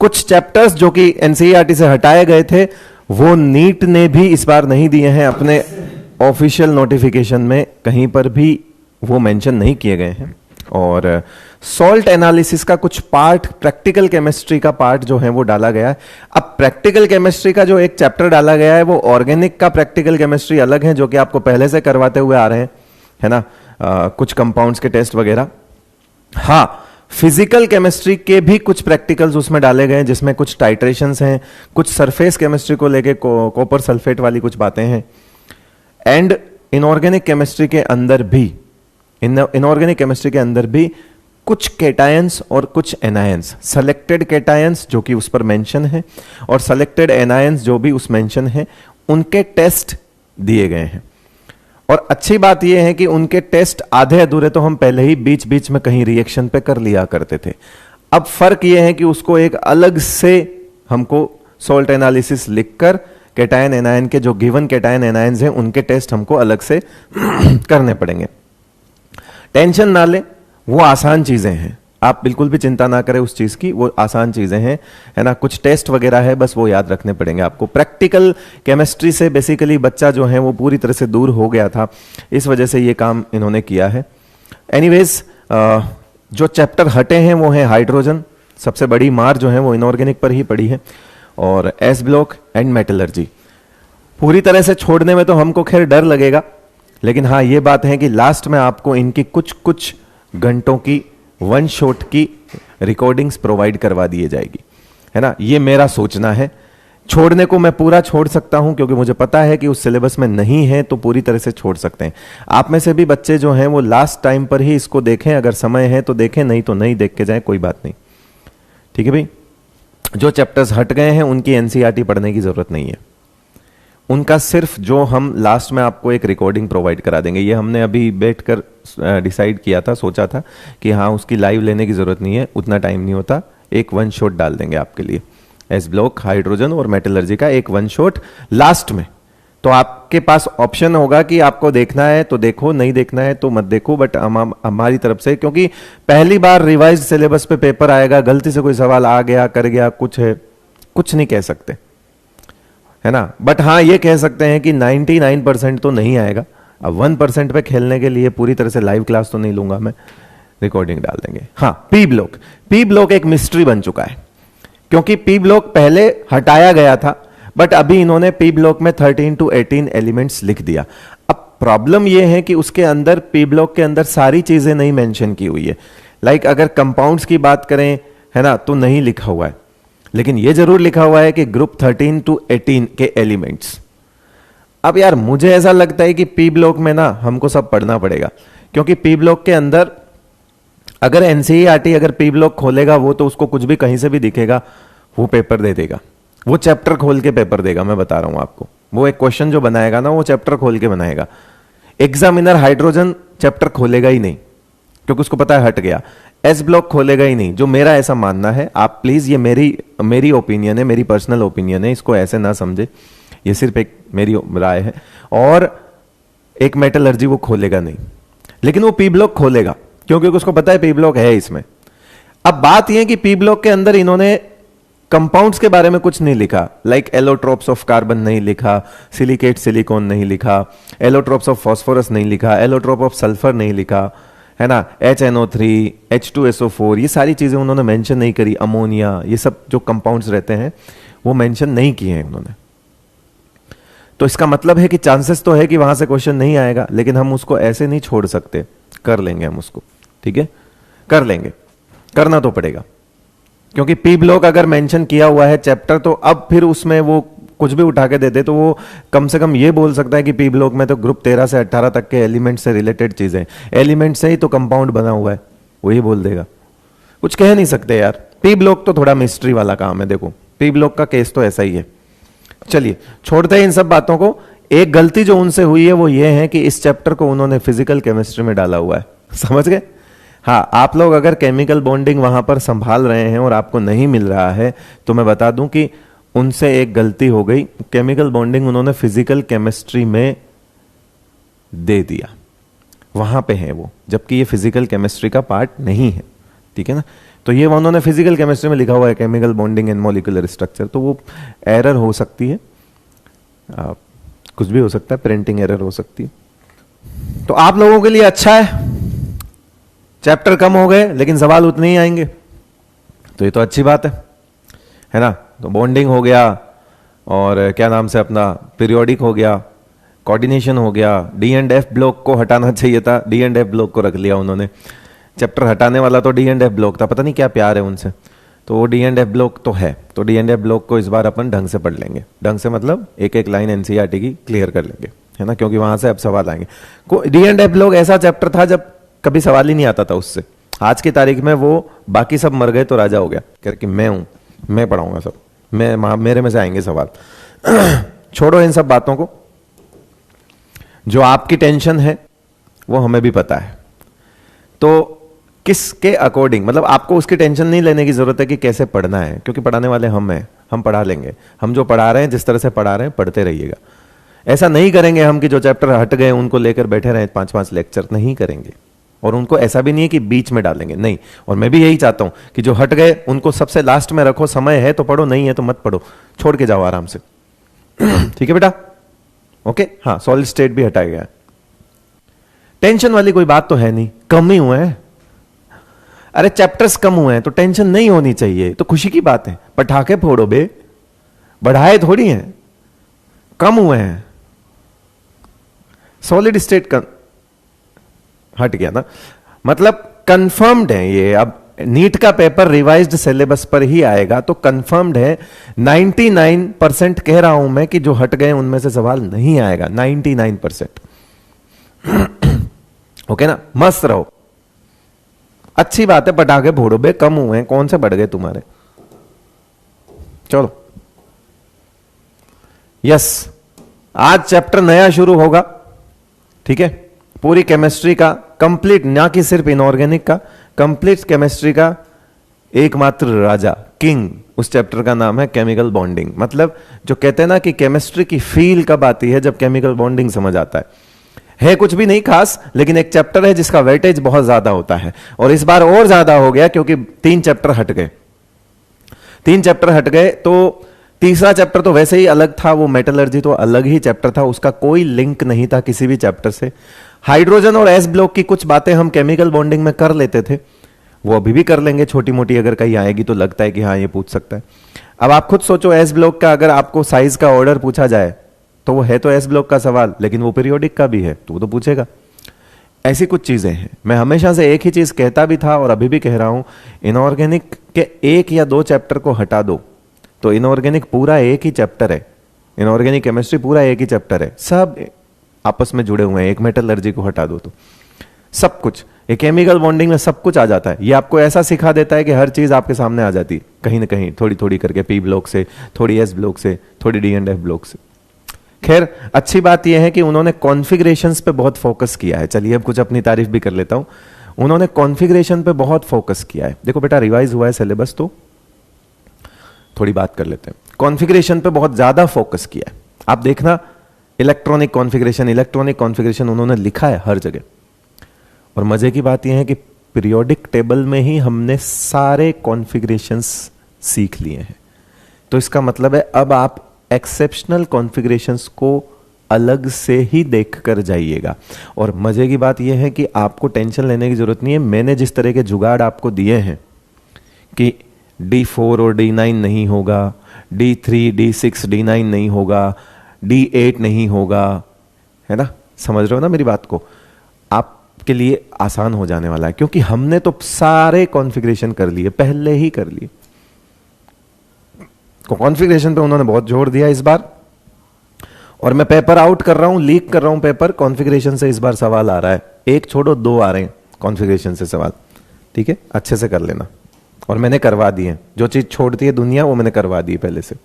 कुछ चैप्टर्स जो कि एनसीईआरटी से हटाए गए थे वो नीट ने भी इस बार नहीं दिए हैं अपने ऑफिशियल नोटिफिकेशन में, कहीं पर भी वो मेंशन नहीं किए गए हैं। और सॉल्ट एनालिसिस का कुछ पार्ट, प्रैक्टिकल केमिस्ट्री का पार्ट जो है वो डाला गया है। अब प्रैक्टिकल केमिस्ट्री का जो एक चैप्टर डाला गया है वो ऑर्गेनिक का प्रैक्टिकल केमिस्ट्री अलग है, जो कि आपको पहले से करवाते हुए आ रहे हैं, है ना, कुछ कंपाउंड्स के टेस्ट वगैरह। हाँ, फिजिकल केमिस्ट्री के भी कुछ प्रैक्टिकल्स उसमें डाले गए हैं, जिसमें कुछ टाइट्रेशंस हैं, कुछ सरफेस केमिस्ट्री को लेके कॉपर सल्फेट वाली कुछ बातें हैं। एंड इनऑर्गेनिक केमिस्ट्री के अंदर भी, इनऑर्गेनिक केमिस्ट्री के अंदर भी कुछ केटायंस और कुछ एनायंस, सेलेक्टेड केटायंस जो कि उस पर मेंशन है और सेलेक्टेड एनायंस जो भी उस मेंशन है, उनके टेस्ट दिए गए हैं। और अच्छी बात यह है कि उनके टेस्ट आधे अधूरे तो हम पहले ही बीच बीच में कहीं रिएक्शन पे कर लिया करते थे। अब फर्क यह है कि उसको एक अलग से हमको सॉल्ट एनालिसिस लिखकर केटायन एनायन के जो गिवन केटायन एनायंस हैं उनके टेस्ट हमको अलग से करने पड़ेंगे। टेंशन ना ले, वो आसान चीजें हैं, आप बिल्कुल भी चिंता ना करें उस चीज की, वो आसान चीजें हैं, है ना। कुछ टेस्ट वगैरह है, बस वो याद रखने पड़ेंगे आपको। प्रैक्टिकल केमिस्ट्री से बेसिकली बच्चा जो है वो पूरी तरह से दूर हो गया था, इस वजह से ये काम इन्होंने किया है। एनीवेज, जो चैप्टर हटे हैं वो है हाइड्रोजन, सबसे बड़ी मार जो है वो इनऑर्गेनिक पर ही पड़ी है, और एस ब्लॉक एंड मेटलर्जी। पूरी तरह से छोड़ने में तो हमको खैर डर लगेगा, लेकिन हाँ ये बात है कि लास्ट में आपको इनकी कुछ कुछ घंटों की वन शॉट की रिकॉर्डिंग्स प्रोवाइड करवा दिए जाएगी, है ना। ये मेरा सोचना है। छोड़ने को मैं पूरा छोड़ सकता हूं क्योंकि मुझे पता है कि उस सिलेबस में नहीं है, तो पूरी तरह से छोड़ सकते हैं। आप में से भी बच्चे जो हैं वो लास्ट टाइम पर ही इसको देखें, अगर समय है तो देखें, नहीं तो नहीं देख के जाएं, कोई बात नहीं, ठीक है भाई। जो चैप्टर्स हट गए हैं उनकी एनसीईआरटी पढ़ने की जरूरत नहीं है, उनका सिर्फ जो हम लास्ट में आपको एक रिकॉर्डिंग प्रोवाइड करा देंगे। ये हमने अभी बैठकर डिसाइड किया था, सोचा था कि हाँ उसकी लाइव लेने की जरूरत नहीं है, उतना टाइम नहीं होता, एक वन शॉट डाल देंगे आपके लिए, एस ब्लॉक, हाइड्रोजन और मेटलर्जी का एक वन शॉट लास्ट में। तो आपके पास ऑप्शन होगा कि आपको देखना है तो देखो, नहीं देखना है तो मत देखो, बट हमारी तरफ से, क्योंकि पहली बार रिवाइज्ड सिलेबस पे पेपर आएगा, गलती से कोई सवाल आ गया, कर गया, कुछ है, कुछ नहीं कह सकते, है ना। बट हाँ ये कह सकते हैं कि 99% तो नहीं आएगा। अब 1% पे खेलने के लिए पूरी तरह से लाइव क्लास तो नहीं लूंगा मैं, रिकॉर्डिंग डाल देंगे। हाँ, पी ब्लॉक, पी ब्लॉक एक मिस्ट्री बन चुका है, क्योंकि पी ब्लॉक पहले हटाया गया था, बट अभी इन्होंने पी ब्लॉक में 13 to 18 एलिमेंट्स लिख दिया। अब प्रॉब्लम यह है कि उसके अंदर, पी ब्लॉक के अंदर सारी चीजें नहीं मेंशन की हुई है। लाइक अगर कंपाउंड्स की बात करें, है ना, तो नहीं लिखा हुआ है, लेकिन यह जरूर लिखा हुआ है कि ग्रुप 13 to 18 के एलिमेंट्स। अब यार मुझे ऐसा लगता है कि पी ब्लॉक में ना हमको सब पढ़ना पड़ेगा, क्योंकि पी ब्लॉक के अंदर अगर एनसीईआरटी अगर पी ब्लॉक खोलेगा वो तो उसको कुछ भी कहीं से भी दिखेगा, वो पेपर दे देगा, वो चैप्टर खोल के पेपर देगा। मैं बता रहा हूं आपको, वो एक क्वेश्चन जो बनाएगा ना वो चैप्टर खोल के बनाएगा। एग्जामिनर हाइड्रोजन चैप्टर खोलेगा ही नहीं, क्योंकि उसको पता है हट गया। एस ब्लॉक खोलेगा ही नहीं, जो मेरा ऐसा मानना है। आप प्लीज, ये मेरी ओपिनियन है, मेरी पर्सनल ओपिनियन है, इसको ऐसे ना समझे, ये सिर्फ एक मेरी राय है। और एक मेटलर्जी वो खोलेगा नहीं, लेकिन वो पी ब्लॉक खोलेगा, क्योंकि उसको पता है पी ब्लॉक है इसमें। अब बात यह है कि पी ब्लॉक के अंदर इन्होंने कंपाउंड्स के बारे में कुछ नहीं लिखा, लाइक एलोट्रोप्स ऑफ कार्बन नहीं लिखा, सिलिकेट सिलिकॉन नहीं लिखा, एलोट्रोप्स ऑफ फास्फोरस नहीं लिखा, एलोट्रोप ऑफ सल्फर नहीं लिखा, है ना, HNO3, H2SO4, ये सारी चीजें उन्होंने मेंशन नहीं करी। अमोनिया, ये सब जो कंपाउंड्स रहते हैं वो मेंशन नहीं किए हैं उन्होंने। तो इसका मतलब है कि चांसेस तो है कि वहां से क्वेश्चन नहीं आएगा, लेकिन हम उसको ऐसे नहीं छोड़ सकते, कर लेंगे हम उसको, ठीक है, कर लेंगे, करना तो पड़ेगा, क्योंकि पी ब्लॉक अगर मेंशन किया हुआ है चैप्टर, तो अब फिर उसमें वो कुछ भी उठा के दे दे तो वो कम से कम ये बोल सकता है कि पी ब्लॉक में तो ग्रुप 13 से 18 तक के एलिमेंट से रिलेटेड चीजें, एलिमेंट से ही तो कंपाउंड बना हुआ है, वो ही बोल देगा। कुछ कह नहीं सकते यार, पी ब्लॉक तो थोड़ा मिस्ट्री वाला काम है। देखो पी ब्लॉक का केस तो ऐसा ही है। चलिए छोड़ते हैं इन सब बातों को। एक गलती जो उनसे हुई है वो ये है कि इस चैप्टर को उन्होंने फिजिकल केमिस्ट्री में डाला हुआ है, समझ गए। हाँ, आप लोग अगर केमिकल बॉन्डिंग वहां पर संभाल रहे हैं और आपको नहीं मिल रहा है, तो मैं बता दूं कि उनसे एक गलती हो गई। केमिकल बॉन्डिंग उन्होंने फिजिकल केमिस्ट्री में दे दिया, वहां पे है वो, जबकि ये फिजिकल केमिस्ट्री का पार्ट नहीं है, ठीक है ना। तो ये उन्होंने फिजिकल केमिस्ट्री में लिखा हुआ है, chemical bonding and molecular structure, तो वो एरर हो सकती है, कुछ भी हो सकता है, प्रिंटिंग एरर हो सकती है। तो आप लोगों के लिए अच्छा है, चैप्टर कम हो गए लेकिन सवाल उतने ही आएंगे, तो ये तो अच्छी बात है ना। तो बॉन्डिंग हो गया, और क्या नाम से अपना पीरियोडिक हो गया, कोऑर्डिनेशन हो गया, डी एंड एफ ब्लॉक को हटाना चाहिए था, डी एंड एफ ब्लॉक को रख लिया उन्होंने। चैप्टर हटाने वाला तो डी एंड एफ ब्लॉक था, पता नहीं क्या प्यार है उनसे, तो वो डी एंड एफ ब्लॉक तो है, तो डी एंड एफ ब्लॉक को इस बार अपन ढंग से पढ़ लेंगे। ढंग से मतलब एक एक लाइन एनसीईआरटी की क्लियर कर लेंगे, है ना, क्योंकि वहां से अब सवाल आएंगे। डी एंड एफ ब्लॉक ऐसा चैप्टर था जब कभी सवाल ही नहीं आता था उससे। आज की तारीख में वो बाकी सब मर गए तो राजा हो गया, करके मैं हूं, मैं पढ़ाऊंगा सब, मेरे में से आएंगे सवाल। छोड़ो इन सब बातों को, जो आपकी टेंशन है वो हमें भी पता है, तो किसके अकॉर्डिंग, मतलब आपको उसकी टेंशन नहीं लेने की जरूरत है कि कैसे पढ़ना है, क्योंकि पढ़ाने वाले हम हैं, हम पढ़ा लेंगे। हम जो पढ़ा रहे हैं, जिस तरह से पढ़ा रहे हैं, पढ़ते रहिएगा। ऐसा नहीं करेंगे हम कि जो चैप्टर हट गए उनको लेकर बैठे रहे 5-5 लेक्चर, नहीं करेंगे। और उनको ऐसा भी नहीं है कि बीच में डालेंगे, नहीं। और मैं भी यही चाहता हूं कि जो हट गए उनको सबसे लास्ट में रखो, समय है तो पढ़ो, नहीं है तो मत पढ़ो, छोड़ के जाओ आराम से। ठीक है बेटा, ओके। हाँ, सॉलिड स्टेट भी हटाया गया। टेंशन वाली कोई बात तो है नहीं, कम ही हुए हैं। अरे चैप्टर्स कम हुए हैं तो टेंशन नहीं होनी चाहिए, तो खुशी की बात है। पटाखे फोड़ो बे, बढ़ाए थोड़ी हैं, कम हुए हैं। सॉलिड स्टेट हट गया ना, मतलब कंफर्म्ड है ये। अब नीट का पेपर रिवाइज्ड सिलेबस पर ही आएगा, तो कंफर्म्ड है। 99% कह रहा हूं मैं कि जो हट गए उनमें से सवाल नहीं आएगा, 99%। ओके ना, मस्त रहो, अच्छी बात है। पटाखे फोड़ो बे, कम हुए हैं, कौन से बढ़ गए तुम्हारे। चलो, यस, आज चैप्टर नया शुरू होगा, ठीक है। पूरी केमिस्ट्री का कंप्लीट, ना कि सिर्फ इनऑर्गेनिक का, कंप्लीट केमिस्ट्री का एकमात्र राजा, किंग, उस चैप्टर का नाम है केमिकल बॉन्डिंग। मतलब जो कहते हैं ना कि केमिस्ट्री की फील कब आती है, जब केमिकल बॉन्डिंग समझ आता है कुछ भी नहीं खास, लेकिन एक चैप्टर है जिसका वेटेज बहुत ज्यादा होता है, और इस बार और ज्यादा हो गया क्योंकि 3 चैप्टर हट गए। 3 चैप्टर हट गए, तो तीसरा चैप्टर तो वैसे ही अलग था, वो मेटलर्जी तो अलग ही चैप्टर था, उसका कोई लिंक नहीं था किसी भी चैप्टर से। हाइड्रोजन और एस ब्लॉक की कुछ बातें हम केमिकल बॉन्डिंग में कर लेते थे, वो अभी भी कर लेंगे, छोटी मोटी अगर कहीं आएगी तो लगता है कि हाँ ये पूछ सकता है। अब आप खुद सोचो, एस ब्लॉक का अगर आपको साइज का ऑर्डर पूछा जाए तो वो है तो एस ब्लॉक का सवाल, लेकिन वो पीरियोडिक का भी है, तो वो तो पूछेगा। ऐसी कुछ चीजें हैं। मैं हमेशा से एक ही चीज कहता भी था और अभी भी कह रहा हूं, इनऑर्गेनिक के 1 या 2 चैप्टर को हटा दो तो इनऑर्गेनिक पूरा एक ही चैप्टर है, इनऑर्गेनिक केमिस्ट्री पूरा एक ही चैप्टर है, सब आपस में जुड़े हुए हैं। एक मेटलर्जी को हटा दो तो सब कुछ, एक केमिकल बॉन्डिंग में सब कुछ आ जाता है। ये आपको ऐसा सिखा देता है कि हर चीज आपके सामने आ जाती है, कहीं ना कहीं थोड़ी थोड़ी करके, पी ब्लॉक से, थोड़ी एस ब्लॉक से, थोड़ी डी एंड एफ ब्लॉक से। खैर, अच्छी बात यह है कि उन्होंने कॉन्फ़िगरेशंस पे बहुत फोकस किया है। चलिए अब कुछ अपनी तारीफ भी कर लेता हूं। उन्होंने कॉन्फ़िगरेशन पे बहुत फोकस किया है। देखो बेटा, रिवाइज हुआ है सिलेबस, तो थोड़ी बात कर लेते हैं। कॉन्फ़िगरेशन पे बहुत ज्यादा फोकस किया है। आप देखना, इलेक्ट्रॉनिक कॉन्फ़िगरेशन उन्होंने लिखा है हर जगह। और मजे की बात यह है कि पीरियोडिक टेबल में ही हमने सारे कॉन्फ़िगरेशंस सीख लिए हैं। तो इसका मतलब है अब आप एक्सेप्शनल कॉन्फ़िगरेशंस को अलग से ही देख कर जाइएगा। और मजे की बात यह है कि आपको टेंशन लेने की जरूरत नहीं है। मैंने जिस तरह के जुगाड़ आपको दिए हैं कि D4 और D9 नहीं होगा, D3, D6, D9 नहीं होगा, D8 नहीं होगा, है ना, समझ रहे हो ना मेरी बात को, आपके लिए आसान हो जाने वाला है, क्योंकि हमने तो सारे कॉन्फ़िगरेशन कर लिए, पहले ही कर लिए। कॉन्फ़िगरेशन पे उन्होंने बहुत जोर दिया इस बार, और मैं पेपर आउट कर रहा हूं, लीक कर रहा हूं पेपर, कॉन्फ़िगरेशन से इस बार सवाल आ रहा है। एक छोड़ो, 2 आ रहे हैं कॉन्फ़िगरेशन से सवाल, ठीक है, अच्छे से कर लेना। और मैंने करवा दिए, जो चीज छोड़ती है दुनिया वो मैंने करवा दी पहले से।